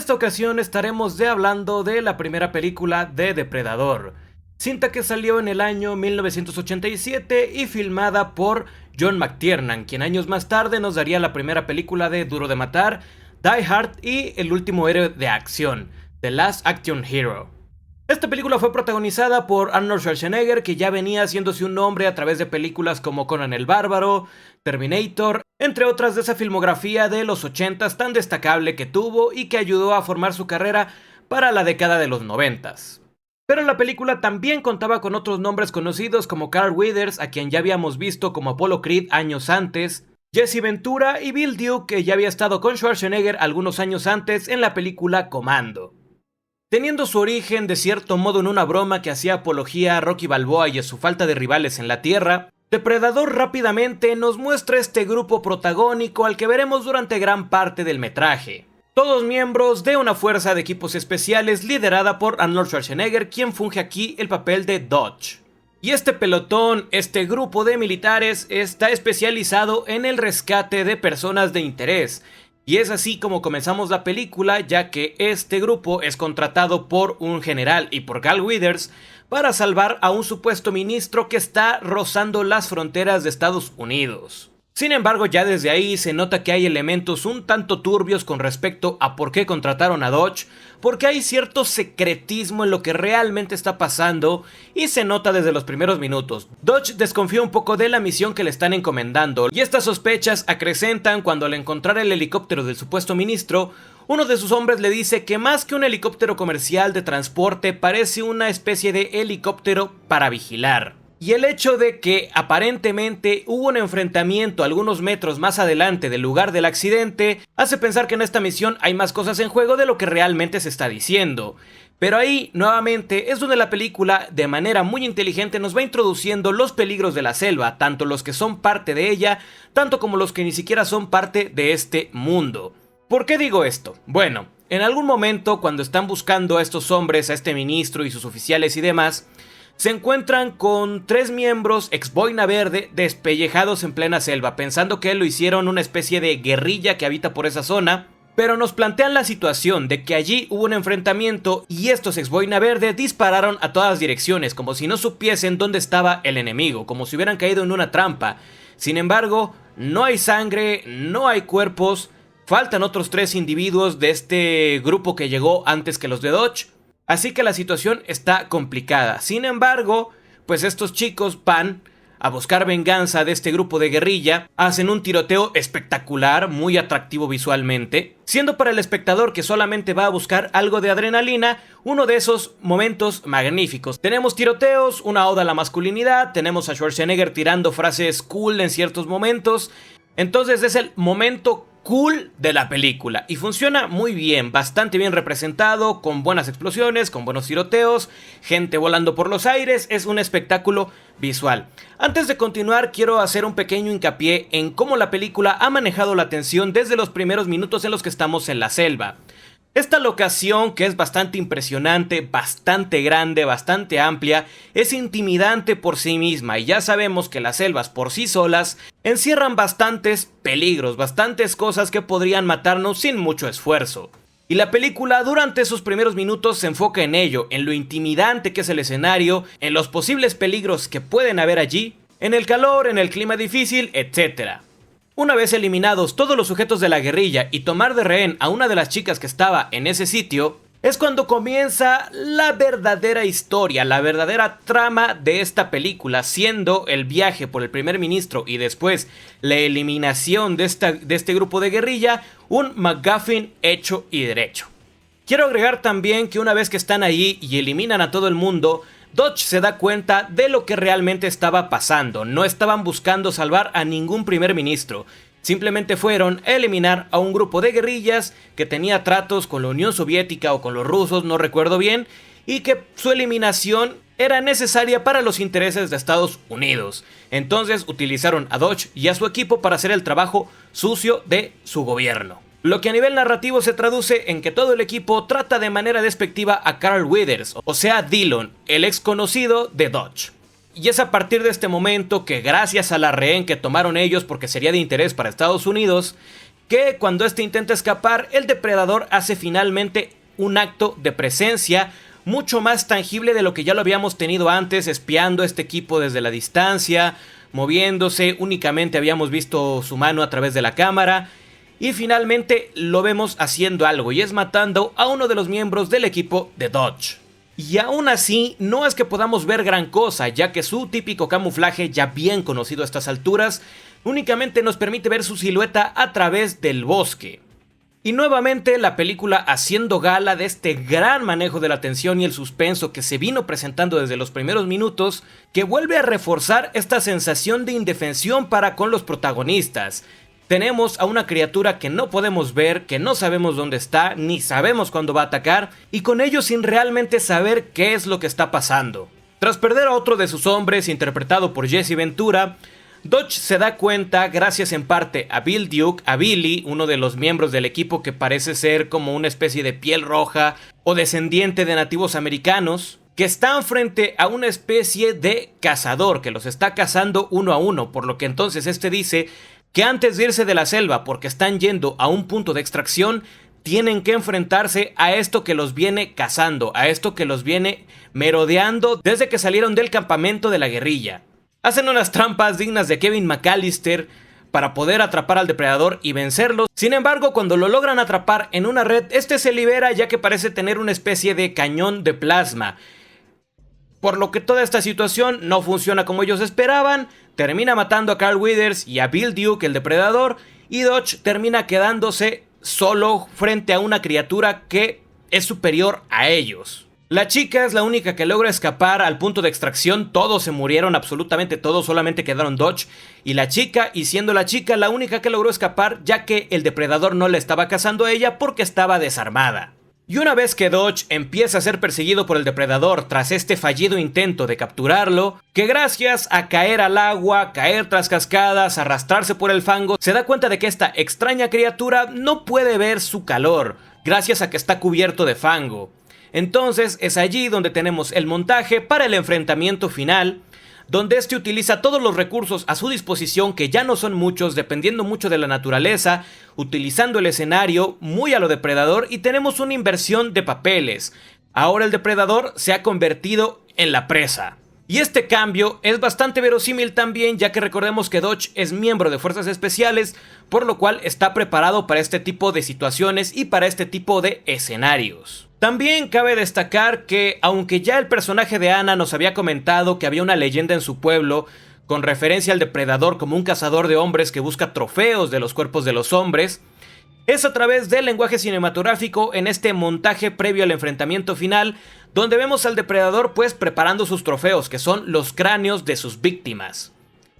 esta ocasión estaremos hablando de la primera película de Depredador, cinta que salió en el año 1987 y filmada por John McTiernan, quien años más tarde nos daría la primera película de Duro de Matar, Die Hard y El último héroe de acción, The Last Action Hero. Esta película fue protagonizada por Arnold Schwarzenegger, que ya venía haciéndose un nombre a través de películas como Conan el Bárbaro, Terminator, entre otras de esa filmografía de los 80s tan destacable que tuvo y que ayudó a formar su carrera para la década de los 90s. Pero la película también contaba con otros nombres conocidos como Carl Weathers, a quien ya habíamos visto como Apollo Creed años antes, Jesse Ventura y Bill Duke, que ya había estado con Schwarzenegger algunos años antes en la película Commando. Teniendo su origen de cierto modo en una broma que hacía apología a Rocky Balboa y a su falta de rivales en la Tierra, Depredador rápidamente nos muestra este grupo protagónico al que veremos durante gran parte del metraje. Todos miembros de una fuerza de equipos especiales liderada por Arnold Schwarzenegger, quien funge aquí el papel de Dodge. Y este pelotón, este grupo de militares, está especializado en el rescate de personas de interés. Y es así como comenzamos la película, ya que este grupo es contratado por un general y por Carl Weathers para salvar a un supuesto ministro que está rozando las fronteras de Estados Unidos. Sin embargo, ya desde ahí se nota que hay elementos un tanto turbios con respecto a por qué contrataron a Dodge, porque hay cierto secretismo en lo que realmente está pasando y se nota desde los primeros minutos. Dodge desconfía un poco de la misión que le están encomendando y estas sospechas acrecentan cuando al encontrar el helicóptero del supuesto ministro, uno de sus hombres le dice que más que un helicóptero comercial de transporte parece una especie de helicóptero para vigilar. Y el hecho de que aparentemente hubo un enfrentamiento algunos metros más adelante del lugar del accidente hace pensar que en esta misión hay más cosas en juego de lo que realmente se está diciendo. Pero ahí, nuevamente, es donde la película, de manera muy inteligente, nos va introduciendo los peligros de la selva, tanto los que son parte de ella, tanto como los que ni siquiera son parte de este mundo. ¿Por qué digo esto? Bueno, en algún momento, cuando están buscando a estos hombres, a este ministro y sus oficiales y demás, se encuentran con 3 miembros ex boina verde despellejados en plena selva, pensando que lo hicieron una especie de guerrilla que habita por esa zona, pero nos plantean la situación de que allí hubo un enfrentamiento y estos ex boina verde dispararon a todas direcciones, como si no supiesen dónde estaba el enemigo, como si hubieran caído en una trampa. Sin embargo, no hay sangre, no hay cuerpos, faltan otros 3 individuos de este grupo que llegó antes que los de Dodge. Así que la situación está complicada. Sin embargo, pues estos chicos van a buscar venganza de este grupo de guerrilla, hacen un tiroteo espectacular, muy atractivo visualmente, siendo para el espectador que solamente va a buscar algo de adrenalina, uno de esos momentos magníficos. Tenemos tiroteos, una oda a la masculinidad, tenemos a Schwarzenegger tirando frases cool en ciertos momentos, entonces es el momento cool de la película y funciona muy bien, bastante bien representado, con buenas explosiones, con buenos tiroteos, gente volando por los aires, es un espectáculo visual. Antes de continuar, quiero hacer un pequeño hincapié en cómo la película ha manejado la tensión desde los primeros minutos en los que estamos en la selva. Esta locación, que es bastante impresionante, bastante grande, bastante amplia, es intimidante por sí misma y ya sabemos que las selvas por sí solas encierran bastantes peligros, bastantes cosas que podrían matarnos sin mucho esfuerzo. Y la película durante sus primeros minutos se enfoca en ello, en lo intimidante que es el escenario, en los posibles peligros que pueden haber allí, en el calor, en el clima difícil, etc. Una vez eliminados todos los sujetos de la guerrilla y tomar de rehén a una de las chicas que estaba en ese sitio, es cuando comienza la verdadera historia, la verdadera trama de esta película, siendo el viaje por el primer ministro y después la eliminación de este grupo de guerrilla un MacGuffin hecho y derecho. Quiero agregar también que una vez que están ahí y eliminan a todo el mundo, Dodge se da cuenta de lo que realmente estaba pasando. No estaban buscando salvar a ningún primer ministro. Simplemente fueron a eliminar a un grupo de guerrillas que tenía tratos con la Unión Soviética o con los rusos, no recuerdo bien, y que su eliminación era necesaria para los intereses de Estados Unidos. Entonces utilizaron a Dodge y a su equipo para hacer el trabajo sucio de su gobierno. Lo que a nivel narrativo se traduce en que todo el equipo trata de manera despectiva a Carl Weathers, o sea Dillon, el ex conocido de Dodge. Y es a partir de este momento que, gracias a la rehén que tomaron ellos porque sería de interés para Estados Unidos, que cuando este intenta escapar, el depredador hace finalmente un acto de presencia mucho más tangible de lo que ya lo habíamos tenido antes, espiando a este equipo desde la distancia, moviéndose, únicamente habíamos visto su mano a través de la cámara, y finalmente lo vemos haciendo algo, y es matando a uno de los miembros del equipo de Dodge. Y aún así, no es que podamos ver gran cosa, ya que su típico camuflaje, ya bien conocido a estas alturas, únicamente nos permite ver su silueta a través del bosque. Y nuevamente la película haciendo gala de este gran manejo de la tensión y el suspenso que se vino presentando desde los primeros minutos, que vuelve a reforzar esta sensación de indefensión para con los protagonistas. Tenemos a una criatura que no podemos ver, que no sabemos dónde está, ni sabemos cuándo va a atacar, y con ello sin realmente saber qué es lo que está pasando. Tras perder a otro de sus hombres, interpretado por Jesse Ventura, Dodge se da cuenta, gracias en parte a Bill Duke, a Billy, uno de los miembros del equipo que parece ser como una especie de piel roja o descendiente de nativos americanos, que están frente a una especie de cazador que los está cazando uno a uno, por lo que entonces este dice que antes de irse de la selva porque están yendo a un punto de extracción, tienen que enfrentarse a esto que los viene cazando, a esto que los viene merodeando desde que salieron del campamento de la guerrilla. Hacen unas trampas dignas de Kevin McAllister para poder atrapar al depredador y vencerlo. Sin embargo, cuando lo logran atrapar en una red, este se libera ya que parece tener una especie de cañón de plasma. Por lo que toda esta situación no funciona como ellos esperaban, termina matando a Carl Weathers y a Bill Duke, el depredador, y Dodge termina quedándose solo frente a una criatura que es superior a ellos. La chica es la única que logra escapar al punto de extracción, todos se murieron, absolutamente todos, solamente quedaron Dodge y la chica, y siendo la chica la única que logró escapar ya que el depredador no la estaba cazando a ella porque estaba desarmada. Y una vez que Dodge empieza a ser perseguido por el depredador tras este fallido intento de capturarlo, que gracias a caer al agua, caer tras cascadas, arrastrarse por el fango, se da cuenta de que esta extraña criatura no puede ver su calor, gracias a que está cubierto de fango. Entonces es allí donde tenemos el montaje para el enfrentamiento final, donde este utiliza todos los recursos a su disposición, que ya no son muchos, dependiendo mucho de la naturaleza, utilizando el escenario muy a lo depredador, y tenemos una inversión de papeles. Ahora el depredador se ha convertido en la presa. Y este cambio es bastante verosímil también, ya que recordemos que Dodge es miembro de Fuerzas Especiales, por lo cual está preparado para este tipo de situaciones y para este tipo de escenarios. También cabe destacar que, aunque ya el personaje de Anna nos había comentado que había una leyenda en su pueblo, con referencia al depredador como un cazador de hombres que busca trofeos de los cuerpos de los hombres, es a través del lenguaje cinematográfico en este montaje previo al enfrentamiento final, donde vemos al depredador pues preparando sus trofeos, que son los cráneos de sus víctimas.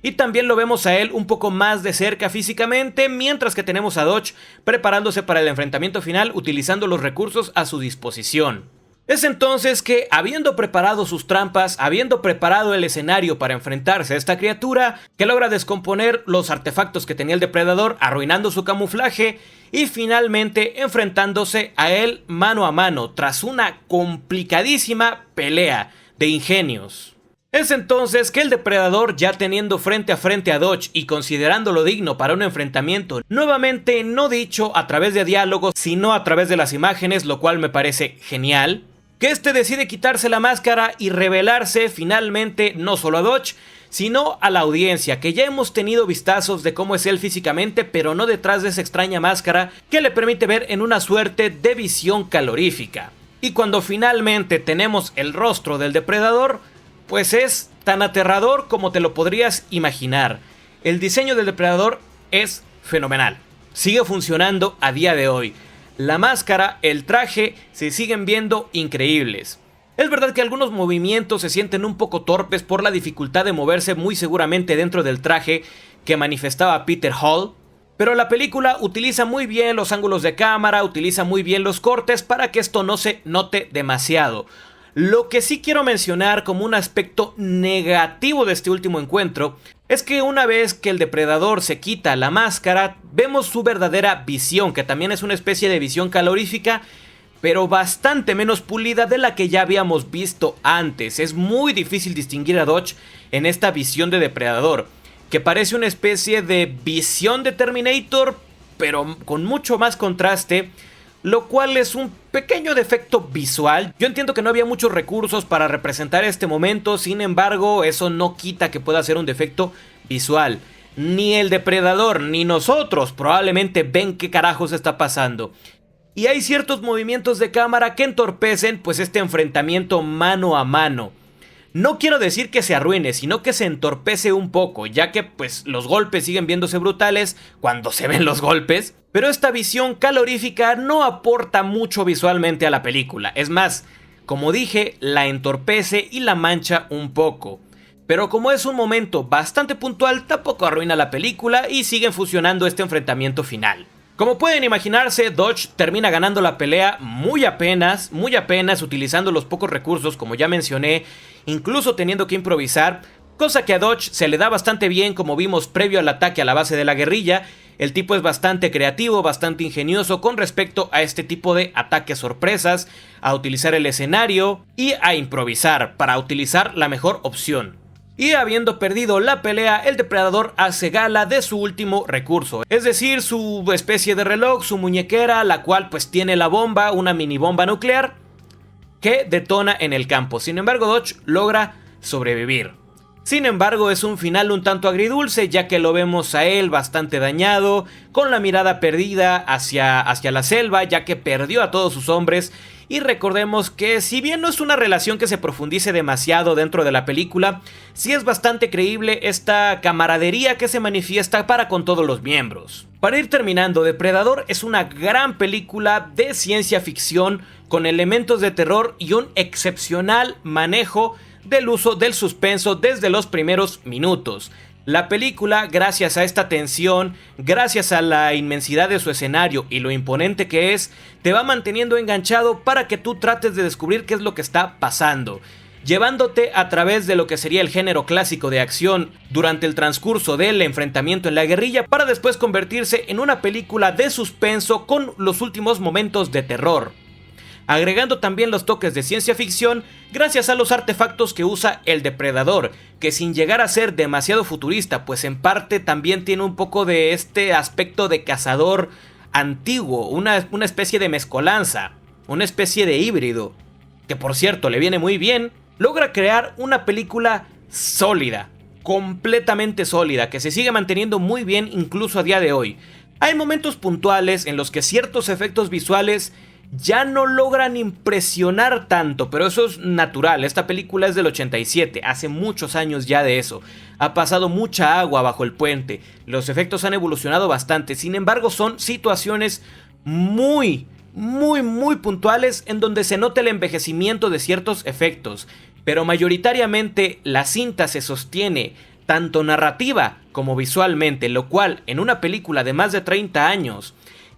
Y también lo vemos a él un poco más de cerca físicamente, mientras que tenemos a Dodge preparándose para el enfrentamiento final utilizando los recursos a su disposición. Es entonces que, habiendo preparado sus trampas, habiendo preparado el escenario para enfrentarse a esta criatura, que logra descomponer los artefactos que tenía el depredador, arruinando su camuflaje, y finalmente enfrentándose a él mano a mano, tras una complicadísima pelea de ingenios. Es entonces que el depredador, ya teniendo frente a frente a Dodge y considerándolo digno para un enfrentamiento, nuevamente no dicho a través de diálogos, sino a través de las imágenes, lo cual me parece genial, que este decide quitarse la máscara y revelarse finalmente no solo a Dodge, sino a la audiencia, que ya hemos tenido vistazos de cómo es él físicamente, pero no detrás de esa extraña máscara que le permite ver en una suerte de visión calorífica. Y cuando finalmente tenemos el rostro del depredador, pues es tan aterrador como te lo podrías imaginar. El diseño del depredador es fenomenal, sigue funcionando a día de hoy. La máscara, el traje, se siguen viendo increíbles. Es verdad que algunos movimientos se sienten un poco torpes por la dificultad de moverse muy seguramente dentro del traje que manifestaba Peter Hall, pero la película utiliza muy bien los ángulos de cámara, utiliza muy bien los cortes para que esto no se note demasiado. Lo que sí quiero mencionar como un aspecto negativo de este último encuentro es que una vez que el depredador se quita la máscara, vemos su verdadera visión, que también es una especie de visión calorífica, pero bastante menos pulida de la que ya habíamos visto antes. Es muy difícil distinguir a Dodge en esta visión de depredador, que parece una especie de visión de Terminator, pero con mucho más contraste, lo cual es un pequeño defecto visual. Yo entiendo que no había muchos recursos para representar este momento, sin embargo, eso no quita que pueda ser un defecto visual. Ni el depredador ni nosotros probablemente ven qué carajos está pasando. Y hay ciertos movimientos de cámara que entorpecen pues este enfrentamiento mano a mano. No quiero decir que se arruine, sino que se entorpece un poco, ya que pues los golpes siguen viéndose brutales cuando se ven los golpes, pero esta visión calorífica no aporta mucho visualmente a la película. Es más, como dije, la entorpece y la mancha un poco. Pero como es un momento bastante puntual, tampoco arruina la película y siguen fusionando este enfrentamiento final. Como pueden imaginarse, Dodge termina ganando la pelea muy apenas, utilizando los pocos recursos como ya mencioné, incluso teniendo que improvisar, cosa que a Dodge se le da bastante bien como vimos previo al ataque a la base de la guerrilla. El tipo es bastante creativo, bastante ingenioso con respecto a este tipo de ataques sorpresas, a utilizar el escenario y a improvisar para utilizar la mejor opción. Y habiendo perdido la pelea, el depredador hace gala de su último recurso, es decir, su especie de reloj, su muñequera, la cual pues tiene la bomba, una mini bomba nuclear, que detona en el campo. Sin embargo, Dodge logra sobrevivir. Sin embargo, es un final un tanto agridulce, ya que lo vemos a él bastante dañado, con la mirada perdida hacia la selva, ya que perdió a todos sus hombres. Y recordemos que si bien no es una relación que se profundice demasiado dentro de la película, sí es bastante creíble esta camaradería que se manifiesta para con todos los miembros. Para ir terminando, Depredador es una gran película de ciencia ficción con elementos de terror y un excepcional manejo del uso del suspenso desde los primeros minutos. La película, gracias a esta tensión, gracias a la inmensidad de su escenario y lo imponente que es, te va manteniendo enganchado para que tú trates de descubrir qué es lo que está pasando, llevándote a través de lo que sería el género clásico de acción durante el transcurso del enfrentamiento en la guerrilla, para después convertirse en una película de suspenso con los últimos momentos de terror, agregando también los toques de ciencia ficción gracias a los artefactos que usa el depredador, que sin llegar a ser demasiado futurista, pues en parte también tiene un poco de este aspecto de cazador antiguo, una especie de mezcolanza, una especie de híbrido, que por cierto le viene muy bien. Logra crear una película sólida, completamente sólida, que se sigue manteniendo muy bien incluso a día de hoy. Hay momentos puntuales en los que ciertos efectos visuales ya no logran impresionar tanto, pero eso es natural. Esta película es del 87, hace muchos años ya de eso. Ha pasado mucha agua bajo el puente, los efectos han evolucionado bastante. Sin embargo, son situaciones muy puntuales en donde se nota el envejecimiento de ciertos efectos, pero mayoritariamente la cinta se sostiene tanto narrativa como visualmente, lo cual en una película de más de 30 años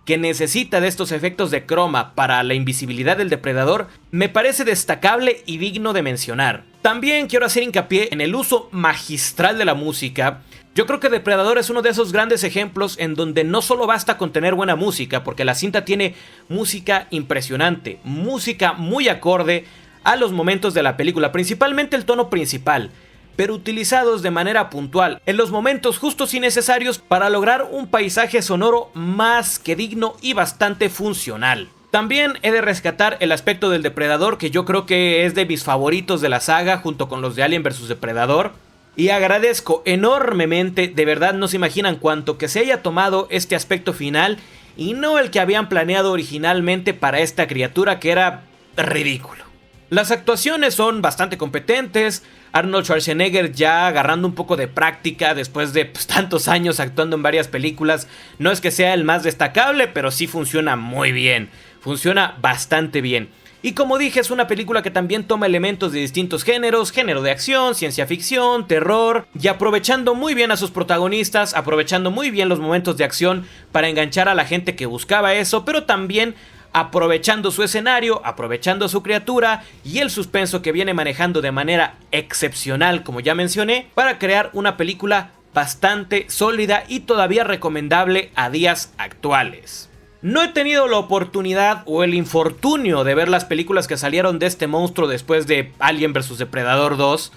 que necesita de estos efectos de croma para la invisibilidad del depredador, me parece destacable y digno de mencionar. También quiero hacer hincapié en el uso magistral de la música. Yo creo que Depredador es uno de esos grandes ejemplos en donde no solo basta con tener buena música, porque la cinta tiene música impresionante, música muy acorde a los momentos de la película, principalmente el tono principal, pero utilizados de manera puntual, en los momentos justos y necesarios para lograr un paisaje sonoro más que digno y bastante funcional. También he de rescatar el aspecto del depredador, que yo creo que es de mis favoritos de la saga, junto con los de Alien vs Depredador. Y agradezco enormemente, de verdad no se imaginan cuánto, que se haya tomado este aspecto final y no el que habían planeado originalmente para esta criatura, que era ridículo. Las actuaciones son bastante competentes. Arnold Schwarzenegger ya agarrando un poco de práctica después de tantos años actuando en varias películas. No es que sea el más destacable, pero sí funciona muy bien. Funciona bastante bien. Y como dije, es una película que también toma elementos de distintos géneros, género de acción, ciencia ficción, terror, y aprovechando muy bien a sus protagonistas, aprovechando muy bien los momentos de acción para enganchar a la gente que buscaba eso, pero también aprovechando su escenario, aprovechando su criatura y el suspenso que viene manejando de manera excepcional, como ya mencioné, para crear una película bastante sólida y todavía recomendable a días actuales. No he tenido la oportunidad o el infortunio de ver las películas que salieron de este monstruo después de Alien vs Depredador 2.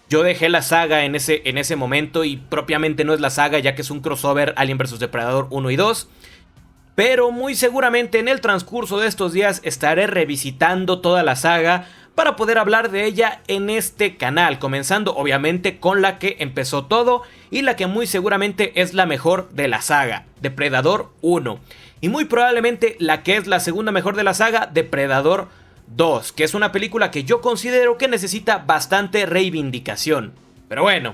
Yo dejé la saga en ese momento, y propiamente no es la saga, ya que es un crossover Alien vs Depredador 1 y 2. pero muy seguramente en el transcurso de estos días estaré revisitando toda la saga para poder hablar de ella en este canal, comenzando obviamente con la que empezó todo y la que muy seguramente es la mejor de la saga, Depredador 1, y muy probablemente la que es la segunda mejor de la saga, Depredador 2, que es una película que yo considero que necesita bastante reivindicación. Pero bueno,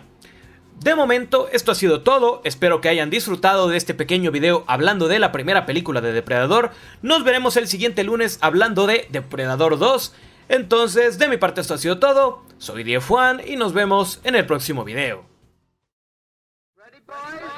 de momento esto ha sido todo, espero que hayan disfrutado de este pequeño video hablando de la primera película de Depredador. Nos veremos el siguiente lunes hablando de Depredador 2. Entonces, de mi parte esto ha sido todo, soy Dief Juan y nos vemos en el próximo video. Ready, boys?